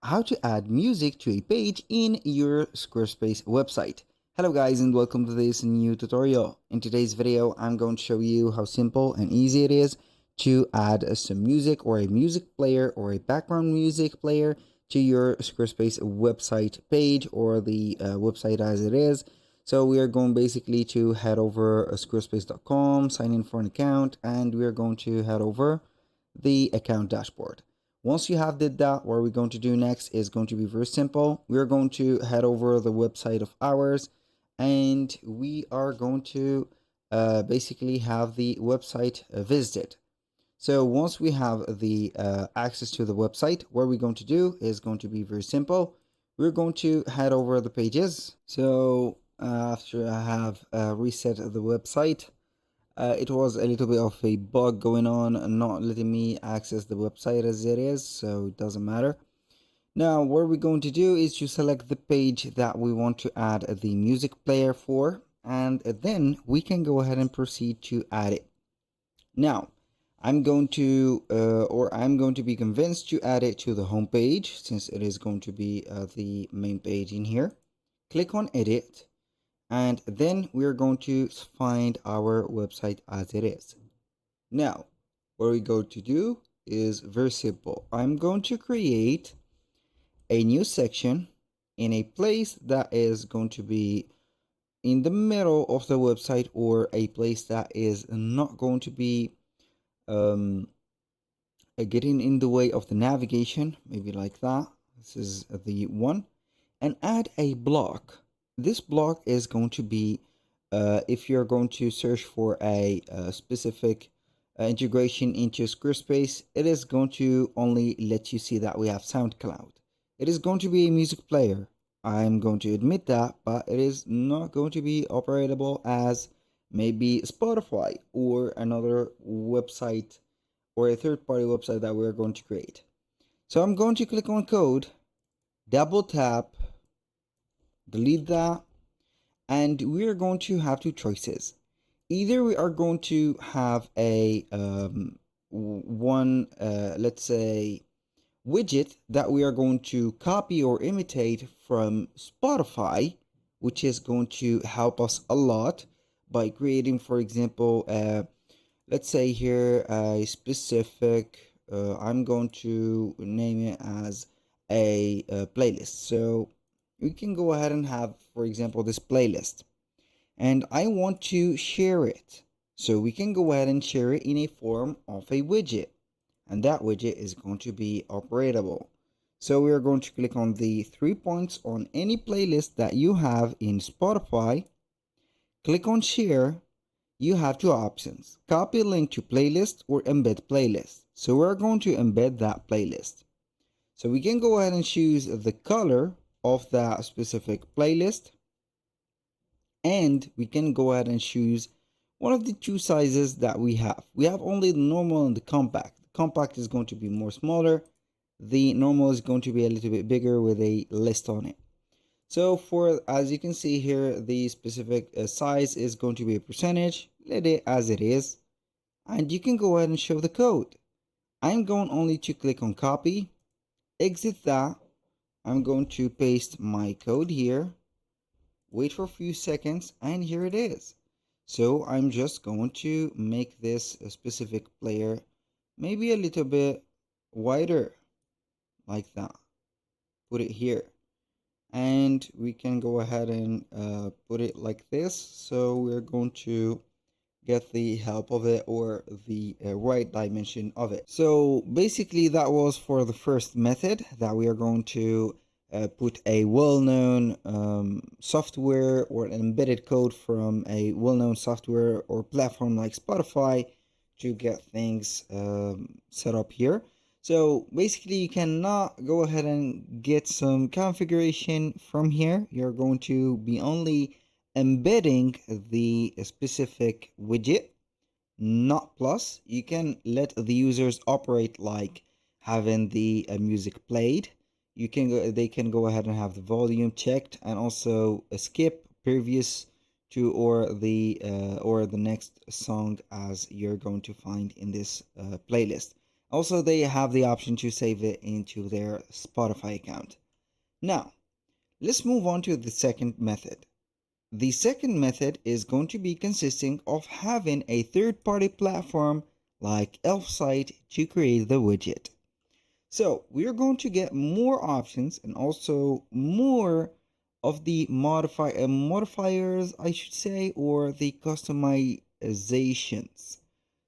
how to add music to a page in your Squarespace website. Hello guys and welcome to this new tutorial. In today's video, I'm going to show you how simple and easy it is to add some music or a music player or a background music player to your Squarespace website page or the website as it is. So we are going basically to head over squarespace.com, sign in for an account, and we are going to head over the account dashboard. Once you have did that, what we're going to do next is going to be very simple. We're going to head over the website of ours and we are going to basically have the website visited. So once we have the access to the website, what we're going to do is going to be very simple. We're going to head over the pages. So after I have reset the website, it was a little bit of a bug going on, not letting me access the website as it is, so it doesn't matter. Now, what we're going to do is to select the page that we want to add the music player for, and then we can go ahead and proceed to add it. Now, I'm going to be convinced to add it to the home page, since it is going to be the main page in here. Click on edit, and then we're going to find our website as it is. Now, what we're going to do is very simple. I'm going to create a new section in a place that is going to be in the middle of the website, or a place that is not going to be getting in the way of the navigation, maybe like that. This is the one. And add a block. This block is going to be if you're going to search for a specific integration into Squarespace, it is going to only let you see that we have SoundCloud. It is going to be a music player. I'm going to admit that, but it is not going to be operatable as maybe Spotify or another website or a third-party website that we're going to create. So I'm going to click on code, double tap, delete that, and we're going to have two choices. Either we are going to have a let's say widget that we are going to copy or imitate from Spotify, which is going to help us a lot by creating, for example, let's say here a specific I'm going to name it as a playlist. So we can go ahead and have, for example, this playlist, and I want to share it. So we can go ahead and share it in a form of a widget, and that widget is going to be operatable. So we are going to click on the 3 points on any playlist that you have in Spotify, click on share. You have two options: copy link to playlist or embed playlist. So we're going to embed that playlist. So we can go ahead and choose the color of that specific playlist, and we can go ahead and choose one of the two sizes that we have. We have only the normal and the compact. The compact is going to be more smaller. The normal is going to be a little bit bigger with a list on it. So for, as you can see here, the specific size is going to be a percentage. Let it as it is, and you can go ahead and show the code. I'm going only to click on copy, exit that. I'm going to paste my code here, wait for a few seconds, and here it is. So I'm just going to make this a specific player maybe a little bit wider, like that. Put it here, and we can go ahead and put it like this. So we're going to get the help of it, or the right dimension of it. So basically that was for the first method, that we are going to put a well-known software or an embedded code from a well-known software or platform like Spotify to get things set up here. So basically you cannot go ahead and get some configuration from here. You're going to be only embedding the specific widget, not plus. You can let the users operate like having the music played. You can they can go ahead and have the volume checked, and also skip previous to or the next song as you're going to find in this playlist. Also, they have the option to save it into their Spotify account. Now, let's move on to the second method. The second method is going to be consisting of having a third-party platform like Elfsight to create the widget. So we're going to get more options and also more of the modifiers, I should say, or the customizations.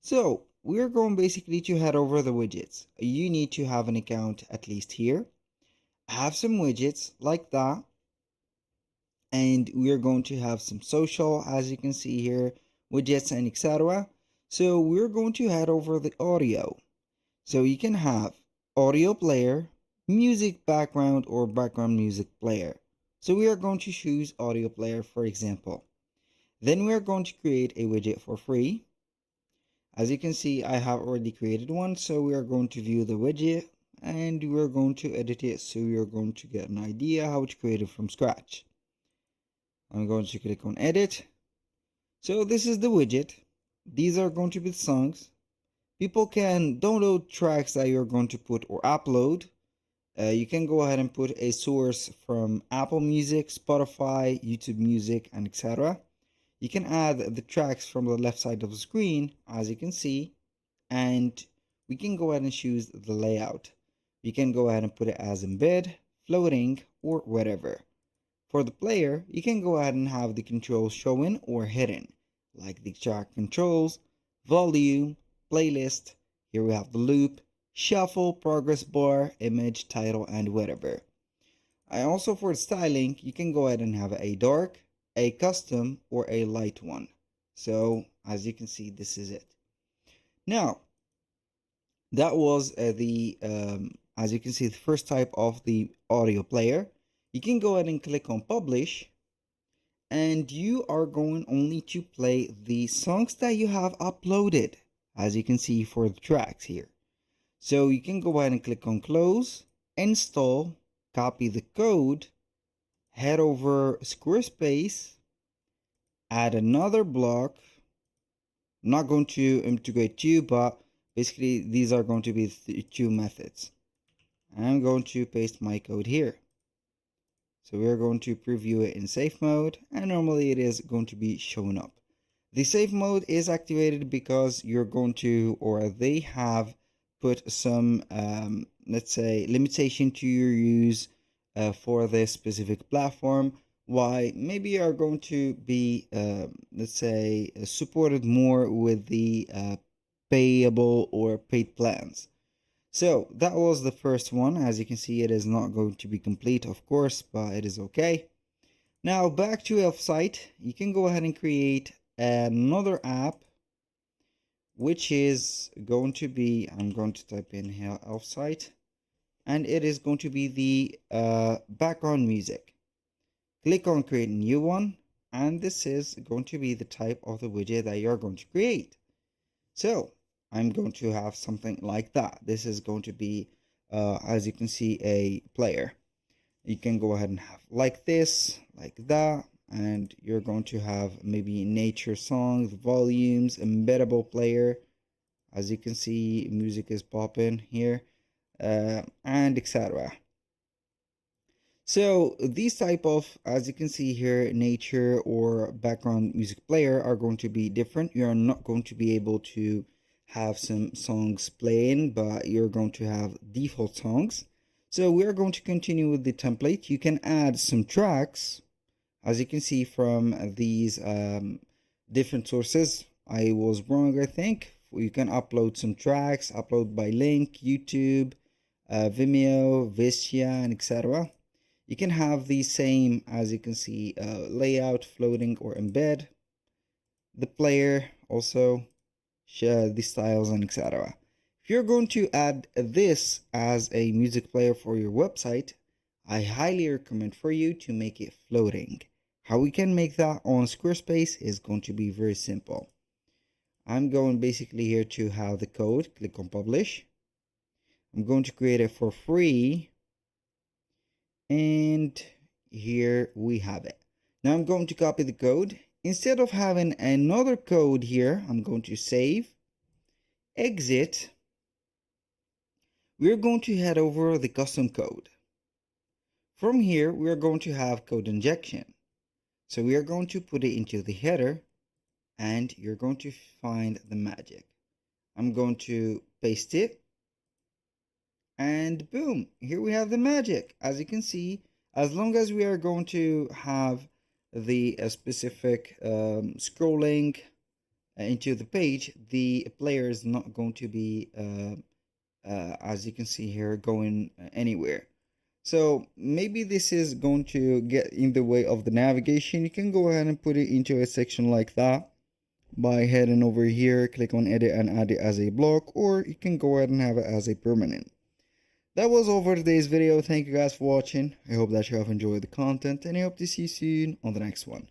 So we're going basically to head over the widgets. You need to have an account at least here. Have some widgets like that, and we're going to have some social, as you can see here, widgets and etc. So we're going to head over the audio. So you can have audio player, music background, or background music player. So we are going to choose audio player, for example. Then we are going to create a widget for free. As you can see, I have already created one. So we are going to view the widget and we're going to edit it. So we are going to get an idea how to create it from scratch. I'm going to click on edit. So this is the widget. These are going to be the songs. People can download tracks that you're going to put or upload. You can go ahead and put a source from Apple Music, Spotify, YouTube Music, and etc. You can add the tracks from the left side of the screen, as you can see, and we can go ahead and choose the layout. You can go ahead and put it as embed, floating, or whatever. For the player, you can go ahead and have the controls showing or hidden, like the track controls, volume, playlist. Here we have the loop, shuffle, progress bar, image, title, and whatever. And also for styling, you can go ahead and have a dark, a custom, or a light one. So as you can see, this is it. Now, that was as you can see, the first type of the audio player. You can go ahead and click on publish, and you are going only to play the songs that you have uploaded, as you can see for the tracks here. So you can go ahead and click on close, install, copy the code, head over Squarespace, add another block. I'm not going to integrate two, but basically these are going to be two methods. I'm going to paste my code here. So we're going to preview it in safe mode, and normally it is going to be showing up. The safe mode is activated because you're going to, or they have put some, let's say, limitation to your use for this specific platform. Why maybe you are going to be, let's say, supported more with the payable or paid plans. So that was the first one. As you can see, it is not going to be complete, of course, but it is okay. Now back to Elfsight, you can go ahead and create another app, which is going to be, I'm going to type in here Elfsight, and it is going to be the background music. Click on create a new one, and this is going to be the type of the widget that you're going to create. So I'm going to have something like that. This is going to be, as you can see, a player. You can go ahead and have like this, like that, and you're going to have maybe nature songs, volumes, embeddable player. As you can see, music is popping here, and etc. So these type of, as you can see here, nature or background music player are going to be different. You are not going to be able to have some songs playing, but you're going to have default songs. So we are going to continue with the template. You can add some tracks, as you can see from these different sources. I was wrong, I think. You can upload some tracks, upload by link, YouTube, Vimeo, Vistia, and etc. You can have the same, as you can see, layout, floating, or embed. The player also, share the styles, and etc. If you're going to add this as a music player for your website, I highly recommend for you to make it floating. How we can make that on Squarespace is going to be very simple. I'm going basically here to have the code, click on publish. I'm going to create it for free, and here we have it. Now I'm going to copy the code. Instead of having another code here, I'm going to save, exit, we're going to head over the custom code. From here, we are going to have code injection. So we are going to put it into the header, and you're going to find the magic. I'm going to paste it, and boom, here we have the magic. As you can see, as long as we are going to have the specific scrolling into the page, the player is not going to be as you can see here, going anywhere. So maybe this is going to get in the way of the navigation. You can go ahead and put it into a section like that by heading over here, click on edit and add it as a block, or you can go ahead and have it as a permanent. That was all for today's video. Thank you guys for watching. I hope that you have enjoyed the content, and I hope to see you soon on the next one.